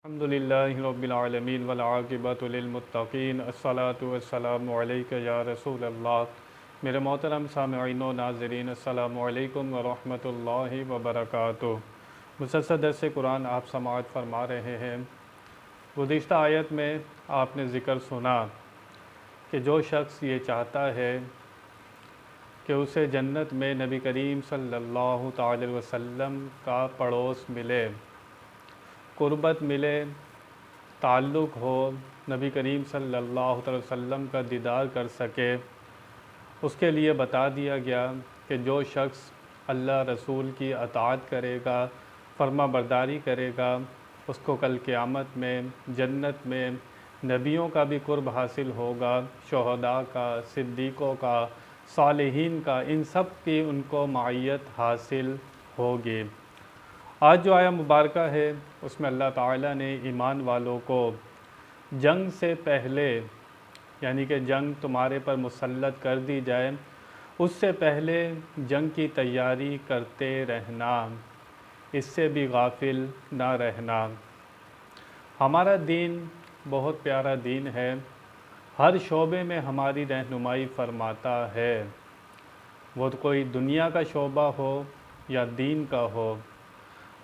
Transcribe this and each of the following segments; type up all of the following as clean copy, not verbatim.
अल्हम्दुलिल्लाहि रब्बिल आलमीन वल आक़िबतु लिल मुत्तक़ीन अस्सलातु वस्सलामु अलैका या रसूल अल्लाह। मेरे मोहतरम सामिईन व नाज़रीन, अस्सलामु अलैकुम व रहमतुल्लाहि व बरकातुहू। मुसलसल दर्स कुरान आप समाअत फरमा रहे हैं। गुज़िश्ता आयत में आपने ज़िक्र सुना कि जो शख्स ये चाहता है कि उसे जन्नत में नबी करीम सल्लल्लाहु तआला अलैहि वसल्लम का पड़ोस मिले, क़ुर्बत मिले, ताल्लुक़ हो, नबी करीम सल्लल्लाहु अलैहि वसल्लम का दीदार कर सके, उसके लिए बता दिया गया कि जो शख्स अल्लाह रसूल की अताअत करेगा, फर्मा बरदारी करेगा, उसको कल क़यामत में जन्नत में नबियों का भी क़ुर्ब हासिल होगा, शुहदा का, सिद्दीक़ों का, सालिहीन का, इन सब की उनको मायत हासिल होगी। आज जो आया मुबारका है उसमें अल्लाह ताला ने ईमान वालों को जंग से पहले, यानी कि जंग तुम्हारे पर मुसल्लत कर दी जाए उससे पहले जंग की तैयारी करते रहना, इससे भी गाफिल ना रहना। हमारा दीन बहुत प्यारा दीन है, हर शोबे में हमारी रहनुमाई फरमाता है, वो तो कोई दुनिया का शोबा हो या दीन का हो।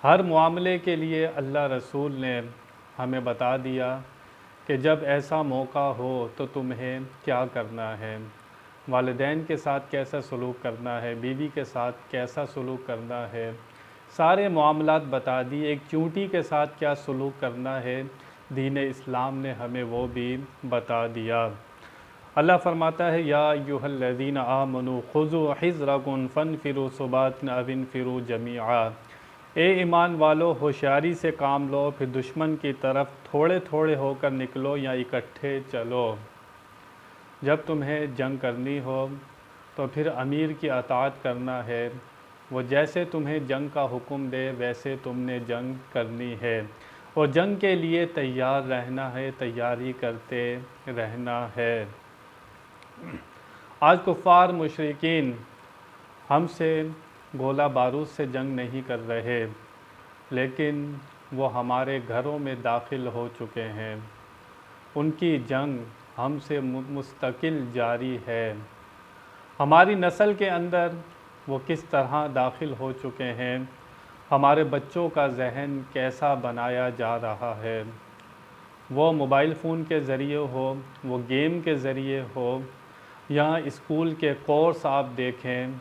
हर मामले के लिए अल्लाह रसूल ने हमें बता दिया कि जब ऐसा मौका हो तो तुम्हें क्या करना है, वालिदैन के साथ कैसा सलूक करना है, बीवी के साथ कैसा सलूक करना है, सारे मामलात बता दिए। एक चूंटी के साथ क्या सलूक करना है, दीन इस्लाम ने हमें वो भी बता दिया। अल्लाह फरमाता है, या अय्युहल्लज़ीना आमनू खुज़ू हिज़्रकुम फन्फिरू सुबातिन अव इन्फिरू जमीआ। ए ईमान वालो, होशियारी से काम लो, फिर दुश्मन की तरफ थोड़े थोड़े होकर निकलो या इकट्ठे चलो। जब तुम्हें जंग करनी हो तो फिर अमीर की अताअत करना है, वो जैसे तुम्हें जंग का हुक्म दे वैसे तुमने जंग करनी है, और जंग के लिए तैयार रहना है, तैयारी करते रहना है। आज कुफ़ार मुशरिकीन हमसे गोला बारूद से जंग नहीं कर रहे, लेकिन वो हमारे घरों में दाखिल हो चुके हैं। उनकी जंग हमसे मुस्तकिल जारी है। हमारी नस्ल के अंदर वो किस तरह दाखिल हो चुके हैं, हमारे बच्चों का जहन कैसा बनाया जा रहा है, वो मोबाइल फ़ोन के ज़रिए हो, वो गेम के ज़रिए हो, या स्कूल के कोर्स आप देखें,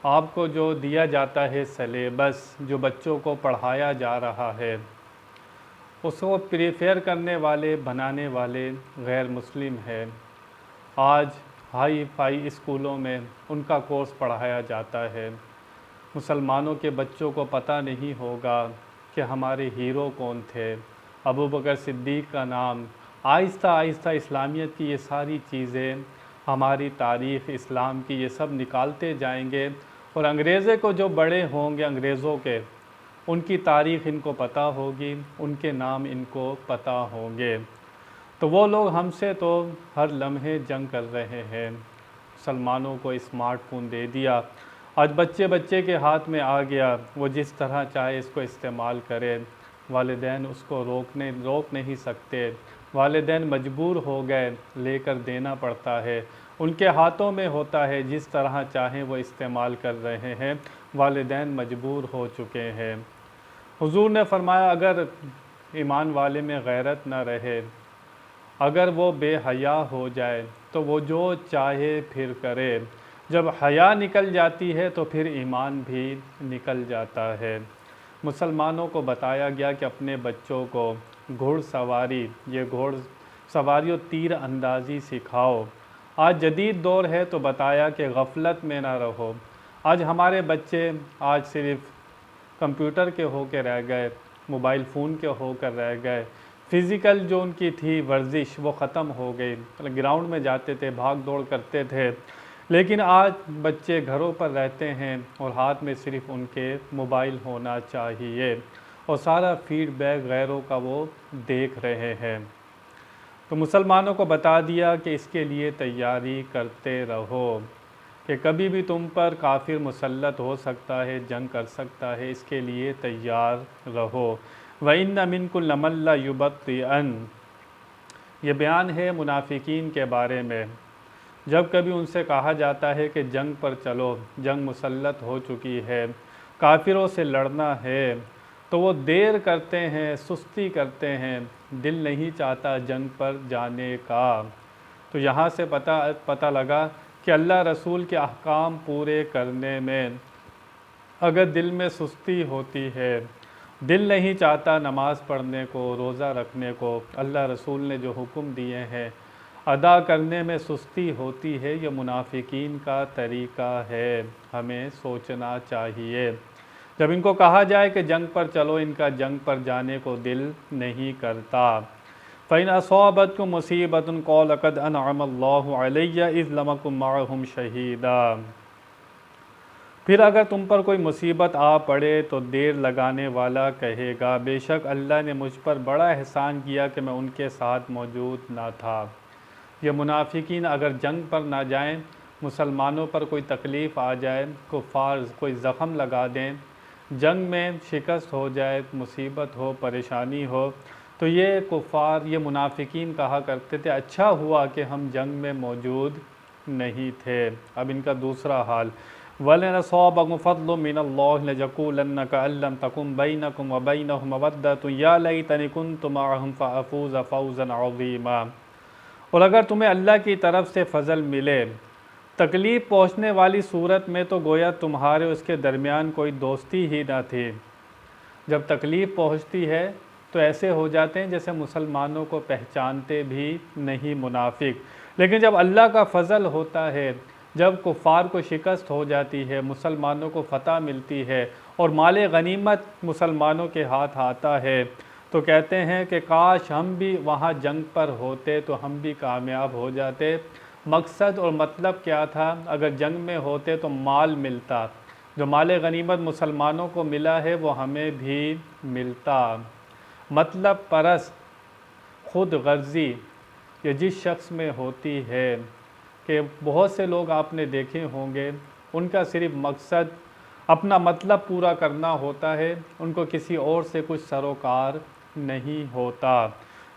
आपको जो दिया जाता है सलेबस, जो बच्चों को पढ़ाया जा रहा है, उसको प्रेफर करने वाले, बनाने वाले गैर मुस्लिम है। आज हाई फाई स्कूलों में उनका कोर्स पढ़ाया जाता है। मुसलमानों के बच्चों को पता नहीं होगा कि हमारे हीरो कौन थे, अबू बकर सिद्दीक़ का नाम। आहिस्ता आहिस्ता इस्लामियत की ये सारी चीज़ें, हमारी तारीख़ इस्लाम की, ये सब निकालते जाएंगे, और अंग्रेज़े को जो बड़े होंगे अंग्रेज़ों के, उनकी तारीख़ इनको पता होगी, उनके नाम इनको पता होंगे। तो वो लोग हमसे तो हर लम्हे जंग कर रहे हैं। मुसलमानों को स्मार्टफोन दे दिया, आज बच्चे बच्चे के हाथ में आ गया, वो जिस तरह चाहे इसको इस्तेमाल करे, वालिदैन उसको रोक नहीं सकते, वालिदैन मजबूर हो गए, लेकर देना पड़ता है, उनके हाथों में होता है, जिस तरह चाहें वो इस्तेमाल कर रहे हैं, वालिदैन मजबूर हो चुके हैं। हुजूर ने फरमाया, अगर ईमान वाले में गैरत न रहे, अगर वो बेहया हो जाए तो वो जो चाहे फिर करे, जब हया निकल जाती है तो फिर ईमान भी निकल जाता है। मुसलमानों को बताया गया कि अपने बच्चों को घुड़सवारी, ये घुड़सवारी और तीर अंदाज़ी सिखाओ। आज जदीद दौर है तो बताया कि गफलत में ना रहो। आज हमारे बच्चे आज सिर्फ़ कंप्यूटर के होकर रह गए, मोबाइल फ़ोन के होकर रह गए, फ़िज़िकल जो उनकी थी वर्जिश वो ख़त्म हो गई। ग्राउंड में जाते थे, भाग दौड़ करते थे, लेकिन आज बच्चे घरों पर रहते हैं और हाथ में सिर्फ़ उनके मोबाइल होना चाहिए, और सारा फ़ीडबैक गैरों का वो देख रहे हैं। तो मुसलमानों को बता दिया कि इसके लिए तैयारी करते रहो, कि कभी भी तुम पर काफिर मुसल्लत हो सकता है, जंग कर सकता है, इसके लिए तैयार रहो। व इन्न मिनकुम लमन लयुबत्तिअन। ये बयान है मुनाफिकीन के बारे में। जब कभी उनसे कहा जाता है कि जंग पर चलो, जंग मुसल्लत हो चुकी है, काफिरों से लड़ना है, तो वो देर करते हैं, सुस्ती करते हैं, दिल नहीं चाहता जंग पर जाने का। तो यहाँ से पता लगा कि अल्लाह रसूल के अहकाम पूरे करने में अगर दिल में सुस्ती होती है, दिल नहीं चाहता नमाज़ पढ़ने को, रोज़ा रखने को, अल्लाह रसूल ने जो हुक्म दिए हैं अदा करने में सुस्ती होती है, ये मुनाफिकीन का तरीक़ा है। हमें सोचना चाहिए। जब इनको कहा जाए कि जंग पर चलो, इनका जंग पर जाने को दिल नहीं करता। फ़इन असाबतकुम मुसीबतुन क़ाल लक़द अनअमल्लाहु अलैया इज़ लम अकुम मअहुम शहीदा। फिर अगर तुम पर कोई मुसीबत आ पड़े तो देर लगाने वाला कहेगा, बेशक अल्लाह ने मुझ पर बड़ा एहसान किया कि मैं उनके साथ मौजूद ना था। ये मुनाफिकीन अगर जंग पर ना जाएं, मुसलमानों पर कोई तकलीफ़ आ जाए, कुफ़ार कोई ज़ख़म लगा दें, जंग में शिकस्त हो जाए, मुसीबत हो, परेशानी हो, तो ये कुफ़ार, ये मुनाफिकीन कहा करते थे अच्छा हुआ कि हम जंग में मौजूद नहीं थे। अब इनका दूसरा हाल, वलन असाबकुम फ़ज़लुम मिनल्लाहि लयक़ूलन्न कअल्लम तकुम बैनकुम व बैनहुम मवद्दतुन या लैतनी कुन्तु मअहुम फ़अफ़ूज़ फ़ौज़न अज़ीमा। और अगर तुम्हें अल्लाह की तरफ से फ़ज़ल मिले, तकलीफ़ पहुँचने वाली सूरत में तो गोया तुम्हारे उसके दरमियान कोई दोस्ती ही ना थी। जब तकलीफ़ पहुँचती है तो ऐसे हो जाते हैं जैसे मुसलमानों को पहचानते भी नहीं मुनाफिक। लेकिन जब अल्लाह का फ़ज़ल होता है, जब कुफ़ार को शिकस्त हो जाती है, मुसलमानों को फ़तह मिलती है और माले गनीमत मुसलमानों के हाथ आता है, तो कहते हैं कि काश हम भी वहाँ जंग पर होते तो हम भी कामयाब हो जाते। मकसद और मतलब क्या था? अगर जंग में होते तो माल मिलता, जो माले गनीमत मुसलमानों को मिला है वो हमें भी मिलता। मतलब परस्त, खुद गर्जी ये जिस शख्स में होती है, कि बहुत से लोग आपने देखे होंगे, उनका सिर्फ मकसद अपना मतलब पूरा करना होता है, उनको किसी और से कुछ सरोकार नहीं होता।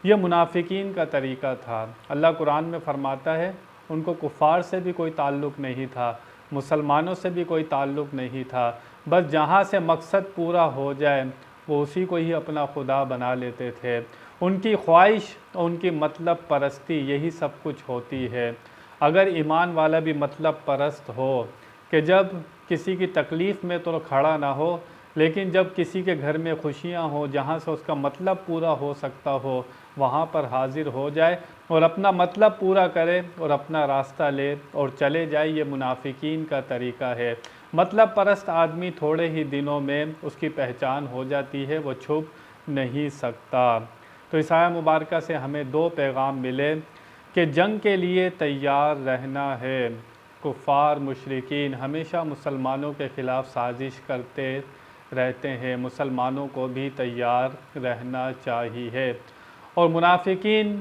ये मुनाफिकीन का तरीक़ा था। अल्लाह कुरान में फ़रमाता है उनको कुफ़ार से भी कोई ताल्लुक़ नहीं था, मुसलमानों से भी कोई ताल्लुक़ नहीं था, बस जहाँ से मकसद पूरा हो जाए वो उसी को ही अपना खुदा बना लेते थे। उनकी ख्वाहिश और उनकी मतलब परस्ती यही सब कुछ होती है। अगर ईमान वाला भी मतलब परस्त हो कि जब किसी की तकलीफ़ में तो खड़ा ना हो, लेकिन जब किसी के घर में खुशियाँ हो, जहाँ से उसका मतलब पूरा हो सकता हो, वहाँ पर हाजिर हो जाए और अपना मतलब पूरा करे और अपना रास्ता ले और चले जाए, ये मुनाफिकीन का तरीक़ा है। मतलब परस्त आदमी थोड़े ही दिनों में उसकी पहचान हो जाती है, वो छुप नहीं सकता। तो इस आया मुबारका से हमें दो पैगाम मिले कि जंग के लिए तैयार रहना है। कुफ़ार मुशरिकीन हमेशा मुसलमानों के ख़िलाफ़ साजिश करते रहते हैं, मुसलमानों को भी तैयार रहना चाहिए। और मुनाफिकीन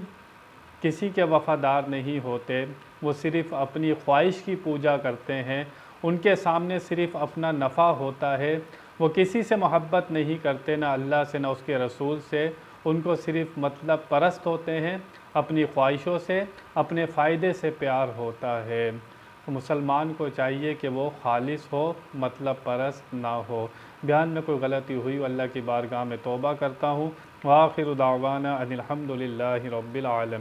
किसी के वफ़ादार नहीं होते, वो सिर्फ़ अपनी ख्वाहिश की पूजा करते हैं, उनके सामने सिर्फ़ अपना नफ़ा होता है, वो किसी से मोहब्बत नहीं करते, ना अल्लाह से ना उसके रसूल से, उनको सिर्फ़ मतलब परस्त होते हैं, अपनी ख्वाहिशों से, अपने फ़ायदे से प्यार होता है। तो मुसलमान को चाहिए कि वो खालिस हो, मतलब परस्त ना हो। बयान में कोई गलती हुई अल्लाह की बारगाह में तौबा करता हूँ। व आखिरु दावाना अनिल हम्दुलिल्लाहि रब्बिल आलमीन।